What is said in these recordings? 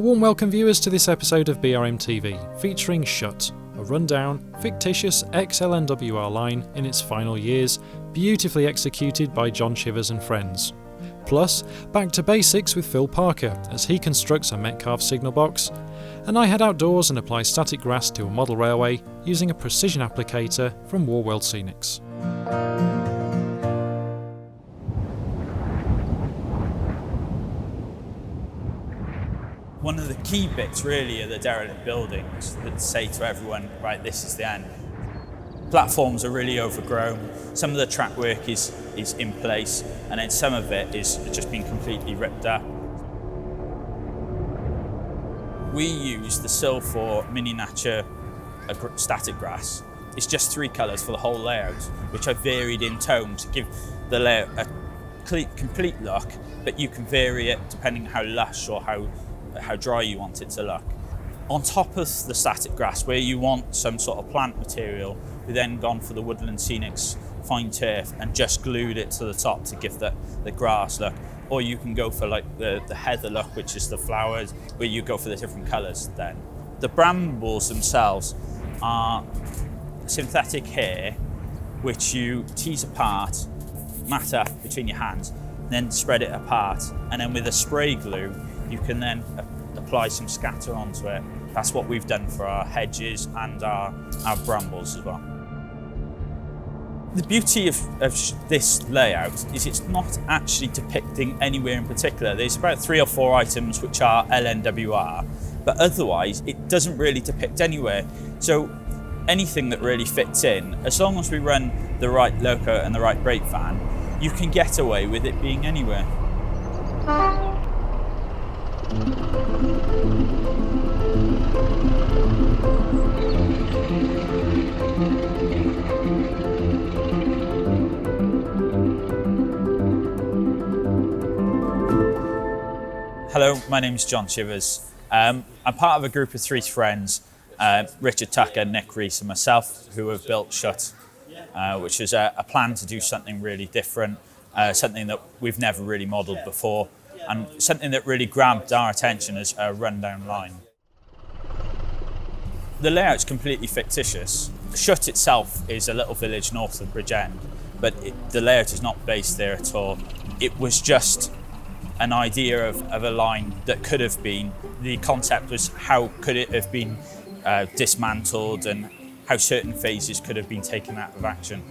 warm welcome viewers to this episode of BRM TV, featuring Shut, a rundown, fictitious ex-LNWR line in its final years, beautifully executed by John Chivers and friends. Plus, back to basics with Phil Parker as he constructs a Metcalfe signal box, and I head outdoors and apply static grass to a model railway using a precision applicator from War World Scenics. One of the key bits really are the derelict buildings that say to everyone, right, this is the end. Platforms are really overgrown, some of the track work is in place, and then some of it is just been completely ripped up. We use the Silfor miniature static grass. It's just 3 colours for the whole layout, which I varied in tone to give the layout a complete look, but you can vary it depending how lush or how dry you want it to look. On top of the static grass, where you want some sort of plant material, we then gone for the Woodland Scenics fine turf and just glued it to the top to give the grass look. Or you can go for like the heather look, which is the flowers, where you go for the different colours then. The brambles themselves are synthetic hair, which you tease apart, mat up between your hands, then spread it apart. And then with a spray glue, you can then apply some scatter onto it. That's what we've done for our hedges and our brambles as well. The beauty of this layout is it's not actually depicting anywhere in particular. There's about 3 or 4 items which are LNWR, but otherwise it doesn't really depict anywhere. So anything that really fits in, as long as we run the right loco and the right brake van, you can get away with it being anywhere. Hello, my name is John Chivers. I'm part of a group of 3 friends, Richard Tucker, Nick Rees and myself, who have built Shut, which is a plan to do something really different, something that we've never really modelled before, and something that really grabbed our attention as a rundown line. The layout's completely fictitious. Shut itself is a little village north of Bridgend, but the layout is not based there at all. It was just an idea of a line that could have been. The concept was how could it have been dismantled and how certain phases could have been taken out of action.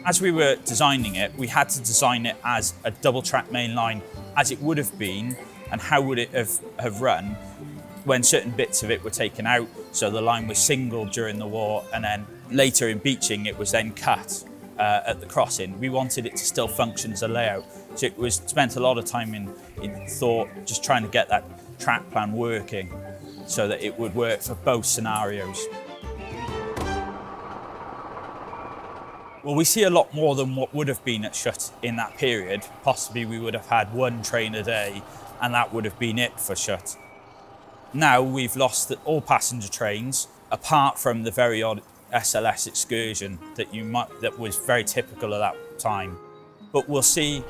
As we were designing it, we had to design it as a double track main line as it would have been, and how would it have run when certain bits of it were taken out. So the line was single during the war, and then later in beaching it was then cut at the crossing. We wanted it to still function as a layout. So it was spent a lot of time in thought, just trying to get that track plan working so that it would work for both scenarios. Well, we see a lot more than what would have been at Shut in that period. Possibly we would have had 1 train a day, and that would have been it for Shut. Now we've lost all passenger trains, apart from the very odd SLS excursion that was very typical of that time. But we'll see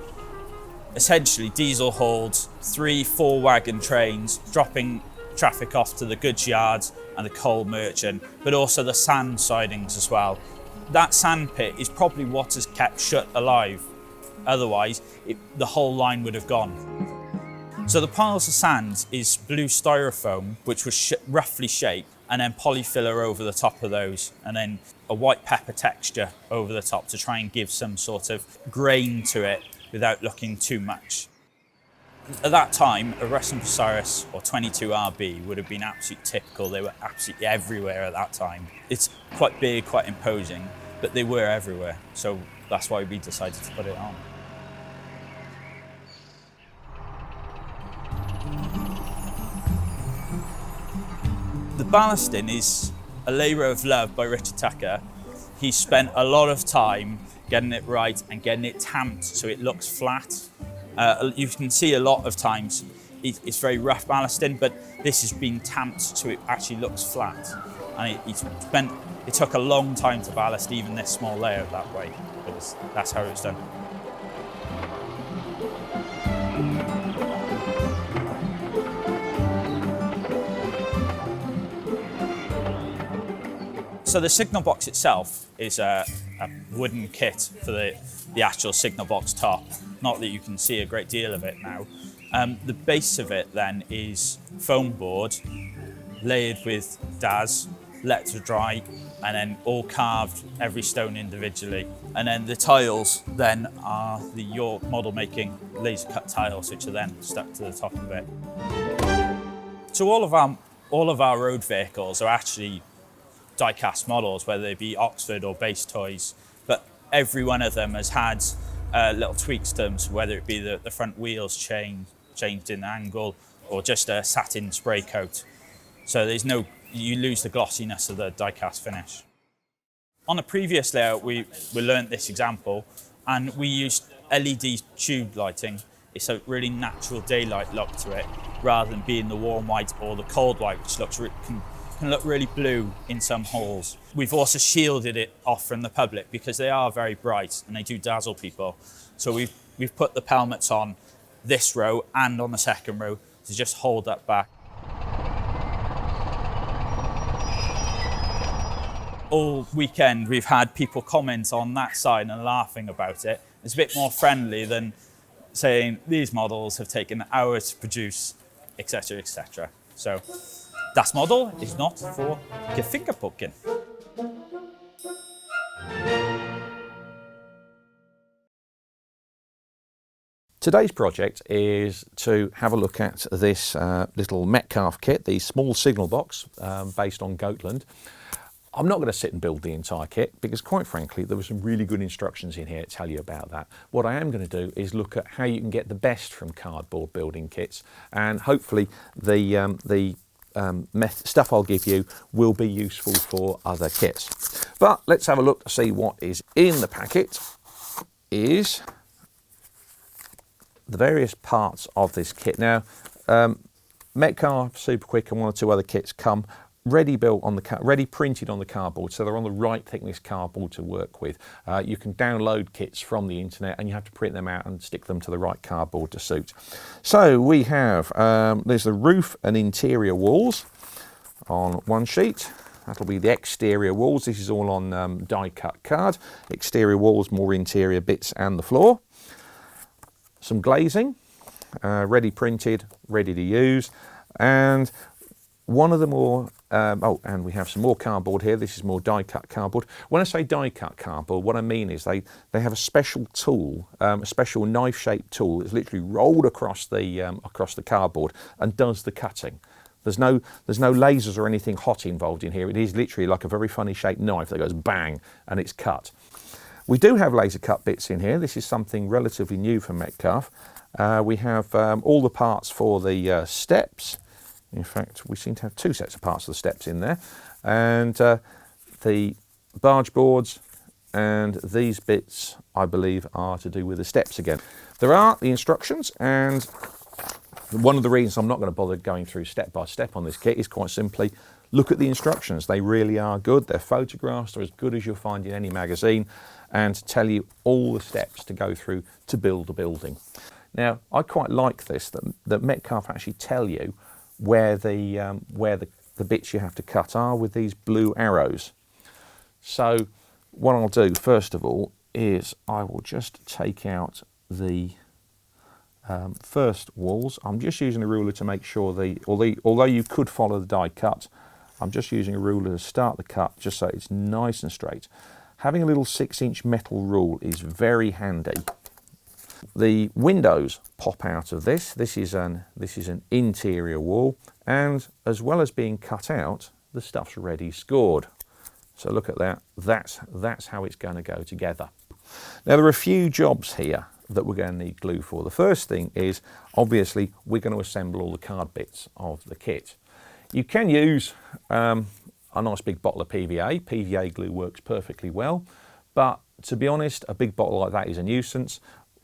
essentially diesel hauled 3-4 wagon trains dropping traffic off to the goods yards and the coal merchant, but also the sand sidings as well. That sand pit is probably what has kept Shut alive. Otherwise, the whole line would have gone. So the piles of sand is blue styrofoam, which was roughly shaped, and then polyfiller over the top of those, and then a white pepper texture over the top to try and give some sort of grain to it without looking too much. At that time, a Russian Polaris or 22RB would have been absolutely typical. They were absolutely everywhere at that time. It's quite big, quite imposing, but they were everywhere. So that's why we decided to put it on. The ballasting is a labour of love by Richard Tucker. He spent a lot of time getting it right and getting it tamped so it looks flat. You can see a lot of times it's very rough ballasting, but this has been tamped so it actually looks flat. And it took a long time to ballast even this small layout that way, but that's how it was done. So the signal box itself is a wooden kit for the actual signal box top. Not that you can see a great deal of it now. The base of it then is foam board, layered with DAS, let to dry, and then all carved, every stone individually. And then the tiles then are the York model making laser cut tiles, which are then stuck to the top of it. So all of our road vehicles are actually die-cast models, whether they be Oxford or base toys, but every one of them has had little tweaks to them, so whether it be the front wheels changed in angle or just a satin spray coat. So you lose the glossiness of the die-cast finish. On a previous layout, we learnt this example, and we used LED tube lighting. It's a really natural daylight look to it, rather than being the warm white or the cold white, which can look really blue in some holes. We've also shielded it off from the public because they are very bright and they do dazzle people. So we've put the pelmets on this row and on the second row to just hold that back. All weekend we've had people comment on that sign and laughing about it. It's a bit more friendly than saying these models have taken hours to produce, etc., etc. So das model is not for Gefingerpoken. Today's project is to have a look at this little Metcalfe kit, the small signal box based on Goatland. I'm not going to sit and build the entire kit because, quite frankly, there were some really good instructions in here to tell you about that. What I am going to do is look at how you can get the best from cardboard building kits, and hopefully the stuff I'll give you will be useful for other kits. But let's have a look to see what is in the packet. Is the various parts of this kit. Now, Metcalfe, Super Quick and one or two other kits come ready printed on the cardboard, so they're on the right thickness cardboard to work with. You can download kits from the internet and you have to print them out and stick them to the right cardboard to suit. So we have, there's the roof and interior walls on one sheet. That'll be the exterior walls. This is all on die cut card. Exterior walls, more interior bits and the floor. Some glazing, ready printed, ready to use. And one of the more, and we have some more cardboard here. This is more die-cut cardboard. When I say die-cut cardboard, what I mean is they have a special tool, a special knife-shaped tool that's literally rolled across the cardboard and does the cutting. There's no lasers or anything hot involved in here. It is literally like a very funny shaped knife that goes bang and it's cut. We do have laser cut bits in here. This is something relatively new for Metcalfe. We have all the parts for the steps. In fact, we seem to have two sets of parts of the steps in there. And the barge boards and these bits, I believe, are to do with the steps again. There are the instructions, and one of the reasons I'm not going to bother going through step by step on this kit is quite simply, look at the instructions. They really are good. Their photographs are as good as you'll find in any magazine and tell you all the steps to go through to build a building. Now, I quite like this, that Metcalfe actually tell you where the bits you have to cut are with these blue arrows. So what I'll do first of all is I will just take out the first walls. I'm just using a ruler to make sure although you could follow the die cut, I'm just using a ruler to start the cut just so it's nice and straight. Having a little 6-inch metal rule is very handy. The windows pop out of this. This is an interior wall, and as well as being cut out, the stuff's ready scored. So look at that. That's how it's going to go together. Now there are a few jobs here that we're going to need glue for. The first thing is, obviously, we're going to assemble all the card bits of the kit. You can use a nice big bottle of PVA. PVA glue works perfectly well, but to be honest, a big bottle like that is a nuisance.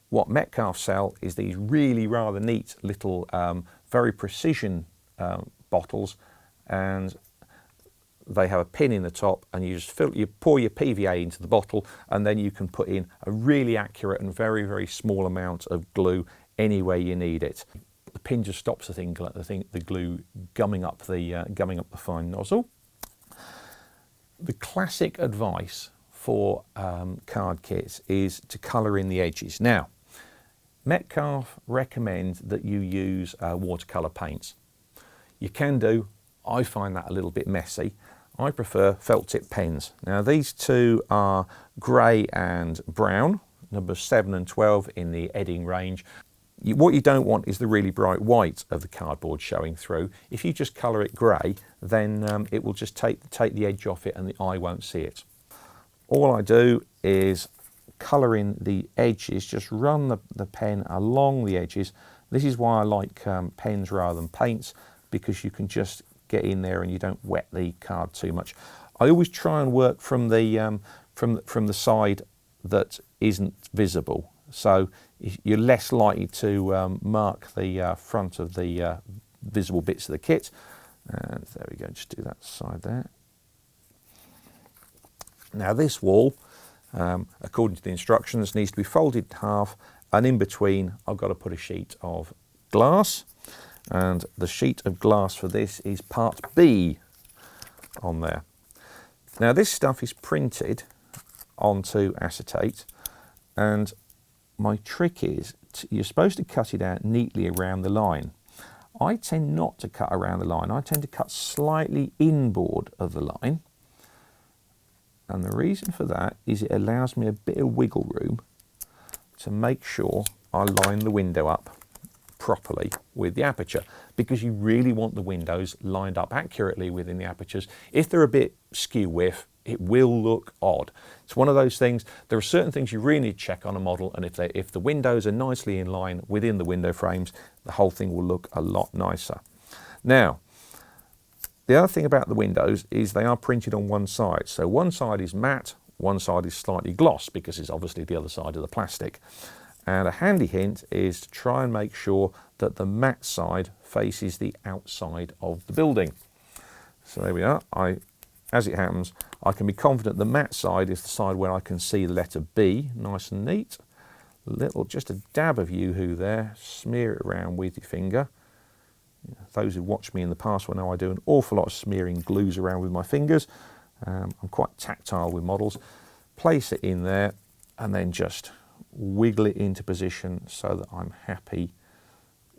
What Metcalfe sell is these really rather neat little, very precision bottles, and they have a pin in the top, and you just you pour your PVA into the bottle, and then you can put in a really accurate and very, very small amount of glue anywhere you need it. The pin just stops the glue gumming up the fine nozzle. The classic advice for card kits is to colour in the edges. Now, Metcalfe recommends that you use watercolour paints. You can do, I find that a little bit messy. I prefer felt tip pens. Now these two are grey and brown, numbers 7 and 12 in the Edding range. What you don't want is the really bright white of the cardboard showing through. If you just colour it grey, then it will just take the edge off it and the eye won't see it. All I do is colour in the edges, just run the pen along the edges. This is why I like pens rather than paints, because you can just get in there and you don't wet the card too much. I always try and work from the side that isn't visible, so you're less likely to mark the front of the visible bits of the kit. And there we go, just do that side there. Now this wall, according to the instructions, needs to be folded in half, and in between I've got to put a sheet of glass, and the sheet of glass for this is part B on there. Now this stuff is printed onto acetate, and my trick is you're supposed to cut it out neatly around the line. I tend not to cut around the line, I tend to cut slightly inboard of the line. And the reason for that is it allows me a bit of wiggle room to make sure I line the window up properly with the aperture, because you really want the windows lined up accurately within the apertures. If they're a bit skew with, it will look odd. It's one of those things, there are certain things you really need to check on a model, and if the windows are nicely in line within the window frames, the whole thing will look a lot nicer. Now, the other thing about the windows is they are printed on one side. So one side is matte, one side is slightly gloss, because it's obviously the other side of the plastic. And a handy hint is to try and make sure that the matte side faces the outside of the building. So there we are. As it happens, I can be confident the matte side is the side where I can see the letter B, nice and neat. Just a dab of Yoo-hoo there, smear it around with your finger. Those who watched me in the past will know I do an awful lot of smearing glues around with my fingers. I'm quite tactile with models. Place it in there and then just wiggle it into position so that I'm happy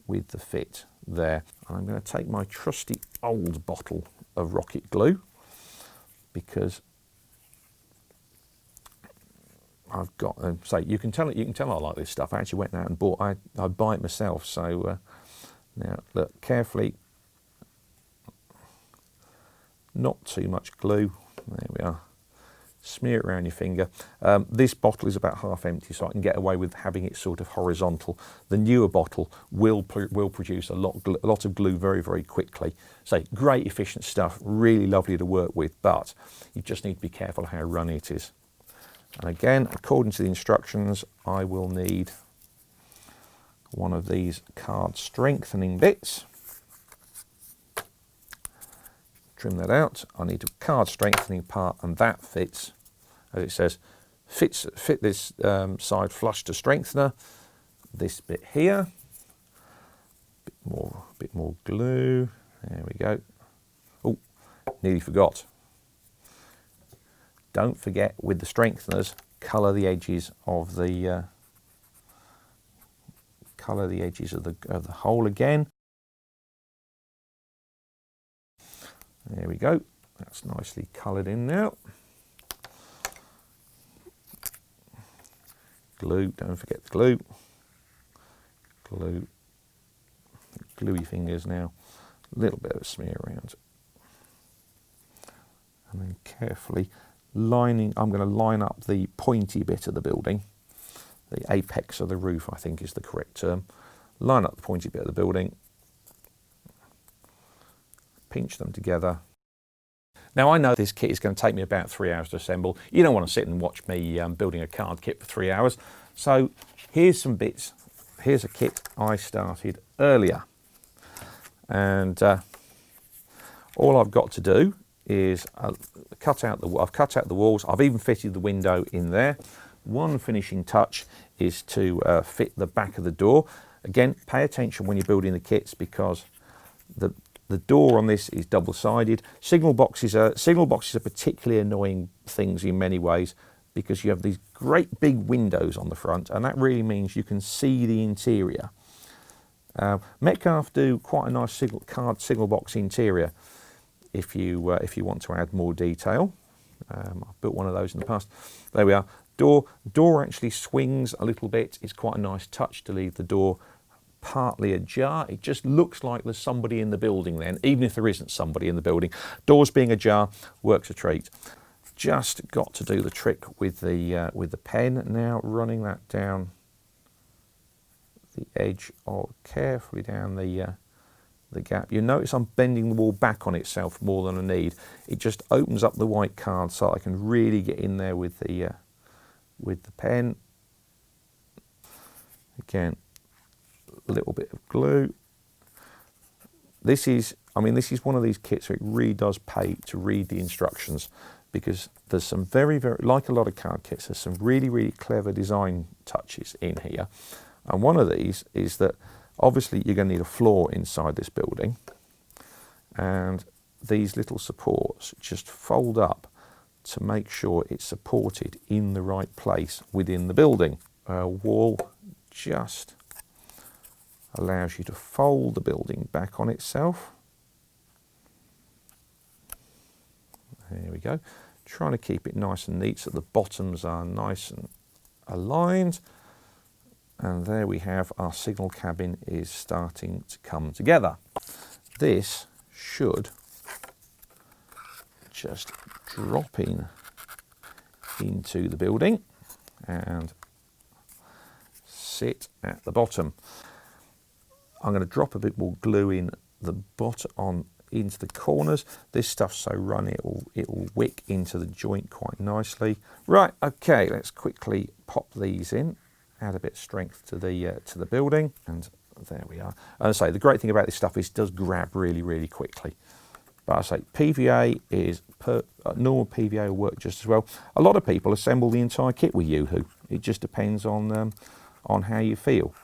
with the fit there. And I'm going to take my trusty old bottle of rocket glue, because I've got, you can tell I like this stuff. I actually went out and bought, I buy it myself. So now look carefully, not too much glue. There we are. Smear it around your finger. This bottle is about half empty, so I can get away with having it sort of horizontal. The newer bottle will produce a lot of glue very, very quickly. So great efficient stuff, really lovely to work with, but you just need to be careful how runny it is. And again, according to the instructions, I will need one of these card strengthening bits. Trim that out. I need a card strengthening part, and that fits, as it says, fit this side flush to strengthener. This bit here, bit more glue. There we go. Oh, nearly forgot. Don't forget, with the strengtheners, colour the edges of the hole again. There we go, that's nicely coloured in now. Glue, don't forget the glue. Glue, gluey fingers now. A little bit of a smear around. And then carefully lining, I'm going to line up the pointy bit of the building. The apex of the roof, I think, is the correct term. Line up the pointy bit of the building. Pinch them together. Now I know this kit is going to take me about 3 hours to assemble. You don't want to sit and watch me building a card kit for 3 hours. So here's some bits. Here's a kit I started earlier. And all I've got to do is I've cut out the walls. I've even fitted the window in there. One finishing touch is to fit the back of the door. Again, pay attention when you're building the kits, because the The door on this is double-sided. Signal boxes are particularly annoying things in many ways, because you have these great big windows on the front, and that really means you can see the interior. Metcalfe do quite a nice signal box interior if you want to add more detail. I've built one of those in the past. There we are. Door actually swings a little bit. It's quite a nice touch to leave the door partly ajar. It just looks like there's somebody in the building then, even if there isn't somebody in the building. Doors being ajar works a treat. Just got to do the trick with the pen now, running that down the edge, or carefully down the gap. You notice I'm bending the wall back on itself more than I need. It just opens up the white card so I can really get in there with the pen. Again, a little bit of glue. This is one of these kits where it really does pay to read the instructions, because there's some very, like a lot of card kits, there's some really, really clever design touches in here. And one of these is that obviously you're going to need a floor inside this building, and these little supports just fold up to make sure it's supported in the right place within the building. A wall just allows you to fold the building back on itself. There we go. Trying to keep it nice and neat so the bottoms are nice and aligned. And there we have our signal cabin is starting to come together. This should just drop into the building and sit at the bottom. I'm going to drop a bit more glue in the bottom into the corners. This stuff's so run it will wick into the joint quite nicely. Right, okay, let's quickly pop these in. Add a bit of strength to the building, and there we are. As I say, the great thing about this stuff is it does grab really, really quickly. But I say PVA is normal PVA will work just as well. A lot of people assemble the entire kit with Yoo-hoo. It just depends on how you feel.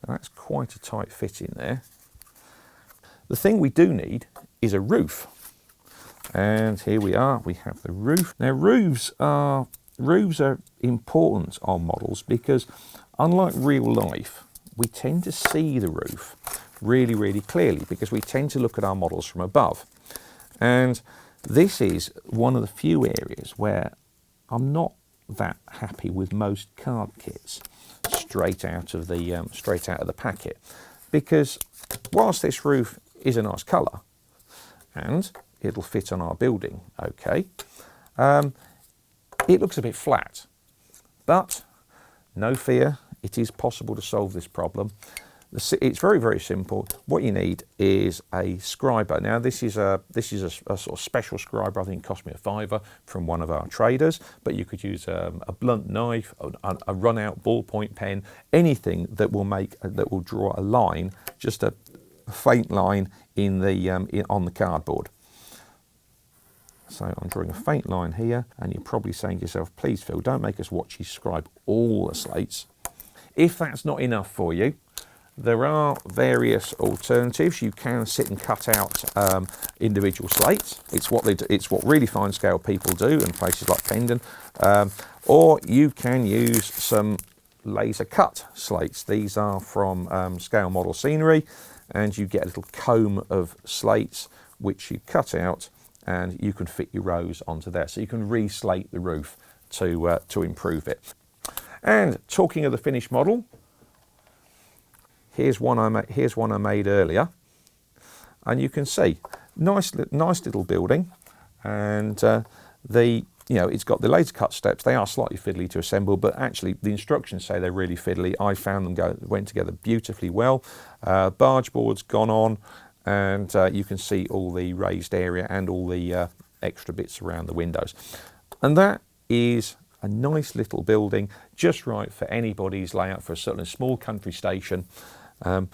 And that's quite a tight fit in there. The thing we do need is a roof, and here we are. We have the roof. Now roofs are important on models because, unlike real life, we tend to see the roof really, really clearly because we tend to look at our models from above. And this is one of the few areas where I'm not that happy with most card kits straight out of the packet, because whilst this roof is a nice colour and it'll fit on our building, okay, it looks a bit flat, but no fear, it is possible to solve this problem. It's very, very simple. What you need is a scriber. Now this is a sort of special scriber. I think it cost me £5 from one of our traders, but you could use a blunt knife, a run-out ballpoint pen, anything that will draw a line, just a faint line on the cardboard. So I'm drawing a faint line here, and you're probably saying to yourself, please Phil, don't make us watch you scribe all the slates. If that's not enough for you, there are various alternatives. You can sit and cut out individual slates. It's what really fine scale people do in places like Pendon. Or you can use some laser cut slates. These are from Scale Model Scenery, and you get a little comb of slates which you cut out, and you can fit your rows onto there. So you can re-slate the roof to improve it. And talking of the finished model, here's one I made earlier, and you can see nice little building, and it's got the laser cut steps. They are slightly fiddly to assemble, but actually the instructions say they're really fiddly. I found them went together beautifully well. Barge board's gone on, and you can see all the raised area and all the extra bits around the windows. And that is a nice little building, just right for anybody's layout for a certain small country station. And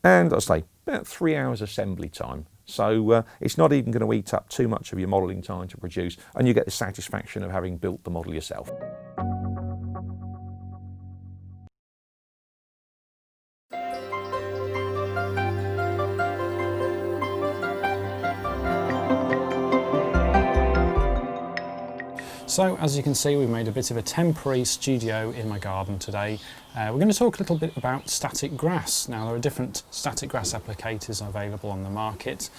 I say about 3 hours assembly time. So it's not even going to eat up too much of your modelling time to produce, and you get the satisfaction of having built the model yourself. So as you can see, we've made a bit of a temporary studio in my garden today. We're going to talk a little bit about static grass. Now there are different static grass applicators available on the market,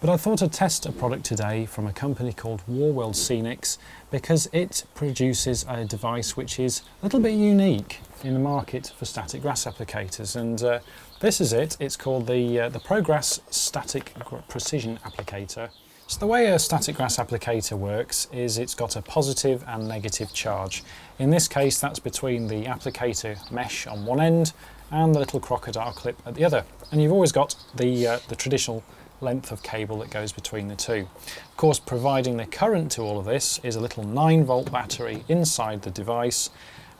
but I thought I'd test a product today from a company called Warworld Scenics because it produces a device which is a little bit unique in the market for static grass applicators, and this is it. It's called the ProGrass Static Precision Applicator. So the way a static grass applicator works is it's got a positive and negative charge. In this case, that's between the applicator mesh on one end and the little crocodile clip at the other. And you've always got the traditional length of cable that goes between the two. Of course, providing the current to all of this is a little 9-volt battery inside the device,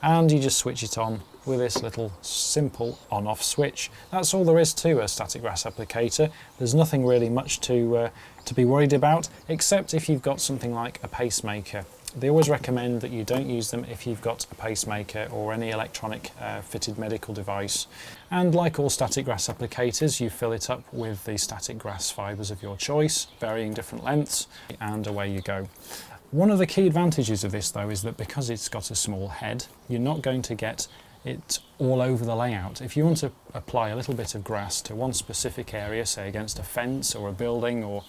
and you just switch it on with this little simple on-off switch. That's all there is to a static grass applicator. There's nothing really much to be worried about, except if you've got something like a pacemaker. They always recommend that you don't use them if you've got a pacemaker or any electronic fitted medical device. And like all static grass applicators, you fill it up with the static grass fibres of your choice, varying different lengths, and away you go. One of the key advantages of this though is that because it's got a small head, you're not going to get it all over the layout. If you want to apply a little bit of grass to one specific area, say against a fence or a building or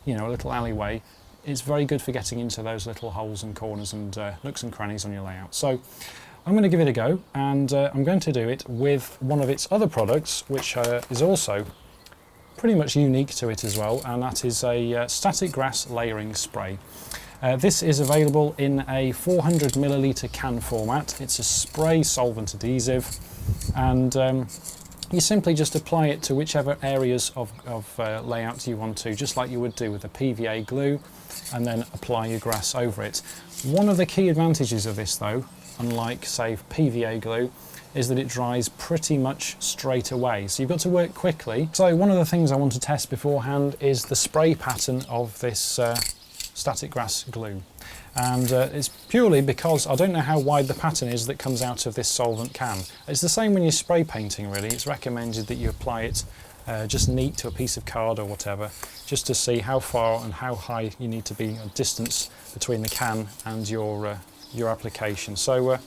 a little alleyway, it's very good for getting into those little holes and corners and nooks and crannies on your layout. So I'm going to give it a go, and I'm going to do it with one of its other products, which is also pretty much unique to it as well, and that is a static grass layering spray. This is available in a 400 milliliter can format. It's a spray solvent adhesive, and you simply just apply it to whichever areas of layout you want to, just like you would do with a PVA glue, and then apply your grass over it. One of the key advantages of this though, unlike say PVA glue, is that it dries pretty much straight away, so you've got to work quickly. So one of the things I want to test beforehand is the spray pattern of this static grass glue, and it's purely because I don't know how wide the pattern is that comes out of this solvent can. It's the same when you're spray painting really. It's recommended that you apply it just neat to a piece of card or whatever, just to see how far and how high you need to be a distance between the can and your application. So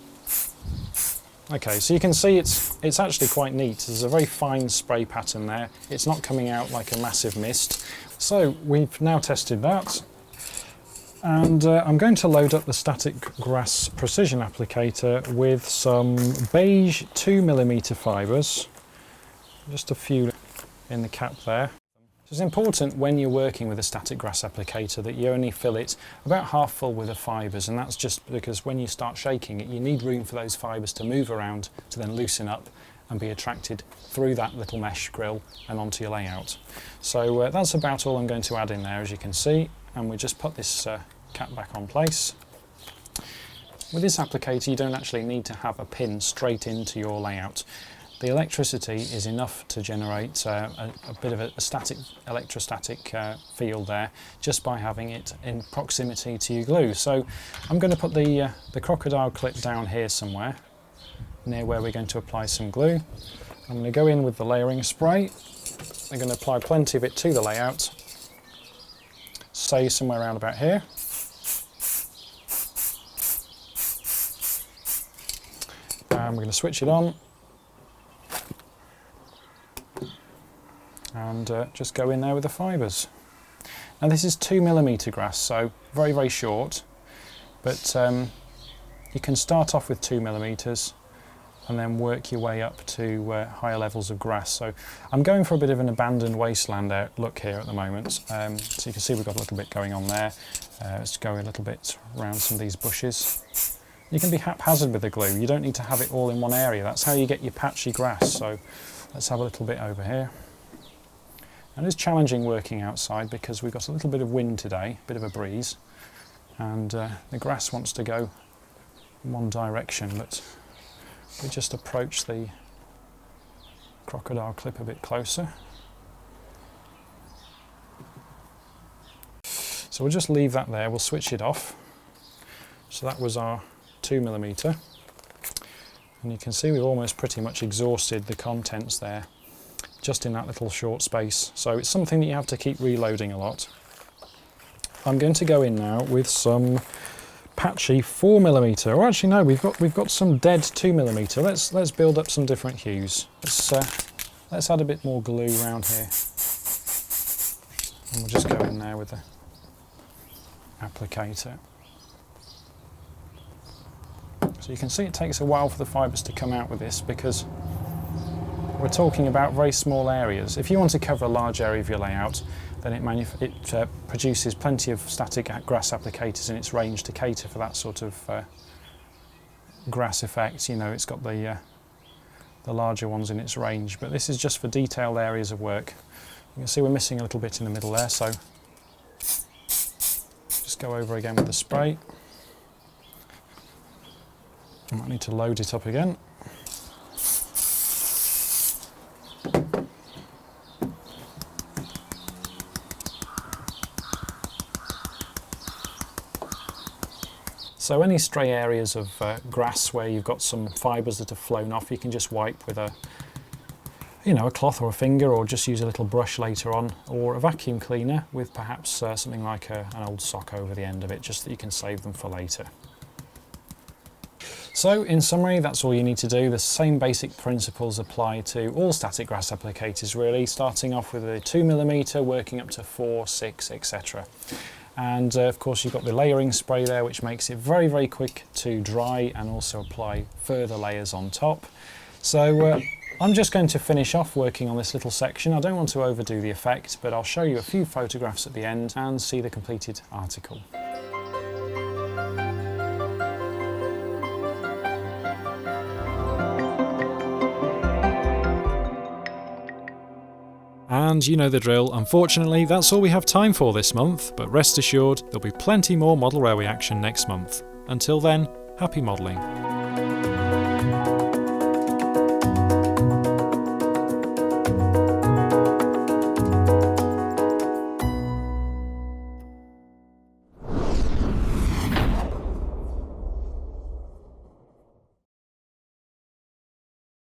okay, so you can see it's actually quite neat. There's a very fine spray pattern there. It's not coming out like a massive mist. So we've now tested that. And I'm going to load up the static grass precision applicator with some beige 2mm fibres, just a few in the cap there. It's important when you're working with a static grass applicator that you only fill it about half full with the fibres, and that's just because when you start shaking it, you need room for those fibres to move around to then loosen up and be attracted through that little mesh grill and onto your layout. So that's about all I'm going to add in there, as you can see, and we just put this cap back on place. With this applicator you don't actually need to have a pin straight into your layout. The electricity is enough to generate a bit of a static electrostatic field there just by having it in proximity to your glue. So I'm going to put the crocodile clip down here somewhere near where we're going to apply some glue. I'm going to go in with the layering spray. I'm going to apply plenty of it to the layout, say somewhere around about here. And we're going to switch it on and just go in there with the fibres. Now this is 2mm grass, so very, very short, but you can start off with 2mm and then work your way up to higher levels of grass. So I'm going for a bit of an abandoned wasteland look here at the moment. So you can see we've got a little bit going on there. Let's go a little bit around some of these bushes. You can be haphazard with the glue. You don't need to have it all in one area. That's how you get your patchy grass. So let's have a little bit over here. And it's challenging working outside because we've got a little bit of wind today, a bit of a breeze, and the grass wants to go in one direction, but we just approach the crocodile clip a bit closer. So we'll just leave that there, we'll switch it off. So that was our 2mm, and you can see we've almost pretty much exhausted the contents there just in that little short space, so it's something that you have to keep reloading a lot. I'm going to go in now with some patchy 4mm. Or actually no, we've got some dead 2mm. Let's build up some different hues. Let's add a bit more glue around here. And we'll just go in there with the applicator. So you can see it takes a while for the fibres to come out with this, because we're talking about very small areas. If you want to cover a large area of your layout, then it produces plenty of static grass applicators in its range to cater for that sort of grass effect. You know, it's got the larger ones in its range, but this is just for detailed areas of work. You can see we're missing a little bit in the middle there, so just go over again with the spray. I might need to load it up again. So any stray areas of grass where you've got some fibres that have flown off, you can just wipe with a cloth or a finger, or just use a little brush later on, or a vacuum cleaner with perhaps something like an old sock over the end of it, just that you can save them for later. So in summary, that's all you need to do. The same basic principles apply to all static grass applicators really, starting off with a 2mm, working up to 4, 6, etc. And of course you've got the layering spray there, which makes it very, very quick to dry and also apply further layers on top. So I'm just going to finish off working on this little section. I don't want to overdo the effect, but I'll show you a few photographs at the end and see the completed article. And you know the drill, unfortunately that's all we have time for this month, but rest assured there'll be plenty more model railway action next month. Until then, happy modelling.